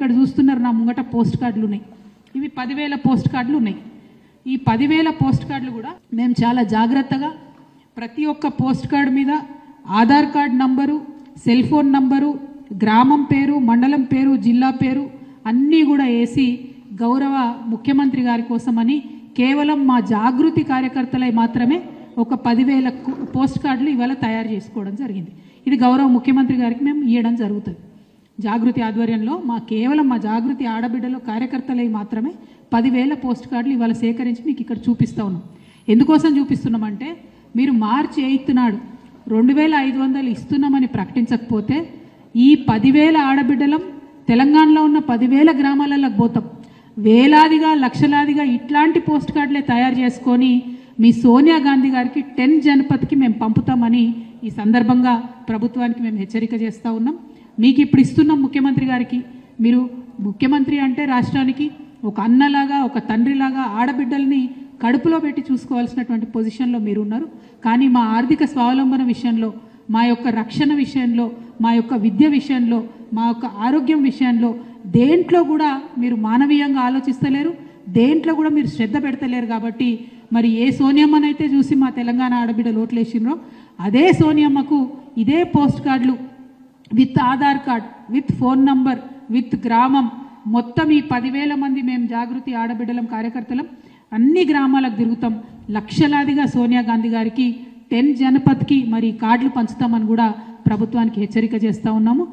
ఇక్కడ చూస్తున్నారు నా ముంగట పోస్ట్ కార్డులు ఉన్నాయి. ఇవి 10,000 పోస్ట్ కార్డులు ఉన్నాయి. ఈ 10,000 పోస్ట్ కార్డులు కూడా మేము చాలా జాగ్రత్తగా ప్రతి ఒక్క పోస్ట్ కార్డు మీద Aadhaar card number, cell phone number, గ్రామం పేరు, మండలం పేరు, జిల్లా పేరు అన్నీ కూడా వేసి గౌరవ ముఖ్యమంత్రి గారి కోసమని కేవలం మా జాగృతి కార్యకర్తలై మాత్రమే ఒక 10,000 పోస్ట్ కార్డులు ఇవాళ తయారు చేసుకోవడం జరిగింది. ఇది గౌరవ ముఖ్యమంత్రి గారికి మేము ఇవ్వడం జరుగుతుంది. జాగృతి ఆధ్వర్యంలో కేవలం మా జాగృతి ఆడబిడ్డలో కార్యకర్తలై మాత్రమే 10,000 పోస్ట్ కార్డులు ఇవాళ సేకరించి మీకు ఇక్కడ చూపిస్తా ఉన్నాం. ఎందుకోసం చూపిస్తున్నామంటే మీరు మార్చి 8 నాడు 2,500 ఇస్తున్నామని ప్రకటించకపోతే ఈ 10,000 ఆడబిడ్డలం తెలంగాణలో ఉన్న 10,000 గ్రామాలకు పోతాం. వేలాదిగా లక్షలాదిగా ఇట్లాంటి పోస్ట్ కార్డులే తయారు చేసుకొని మీ సోనియా గాంధీ గారికి 10 జనపథ్కి మేము పంపుతామని ఈ సందర్భంగా ప్రభుత్వానికి మేము హెచ్చరిక చేస్తూ ఉన్నాం. మీకు ఇప్పుడు ఇస్తున్నాం ముఖ్యమంత్రి గారికి. మీరు ముఖ్యమంత్రి అంటే రాష్ట్రానికి ఒక అన్నలాగా, ఒక తండ్రిలాగా ఆడబిడ్డల్ని కడుపులో పెట్టి చూసుకోవాల్సినటువంటి పొజిషన్లో మీరు ఉన్నారు. కానీ మా ఆర్థిక స్వావలంబన విషయంలో, మా యొక్క రక్షణ విషయంలో, మా యొక్క విద్య విషయంలో, మా యొక్క ఆరోగ్యం విషయంలో దేంట్లో కూడా మీరు మానవీయంగా ఆలోచిస్తలేరు, దేంట్లో కూడా మీరు శ్రద్ధ పెడతలేరు. కాబట్టి మరి ఏ సోనియమ్మనైతే చూసి మా తెలంగాణ ఆడబిడ్డలు ఓట్లేసినో అదే సోనియమ్మకు ఇదే పోస్ట్ కార్డులు with Aadhaar card, with phone number, with గ్రామం మొత్తం ఈ 10,000 మంది మేము జాగృతి ఆడబిడ్డలం కార్యకర్తలం అన్ని గ్రామాలకు తిరుగుతాం. లక్షలాదిగా సోనియా గాంధీ గారికి 10 జనపథ్కి మరి కార్డులు పంచుతామని కూడా ప్రభుత్వానికి హెచ్చరిక చేస్తూ ఉన్నాము.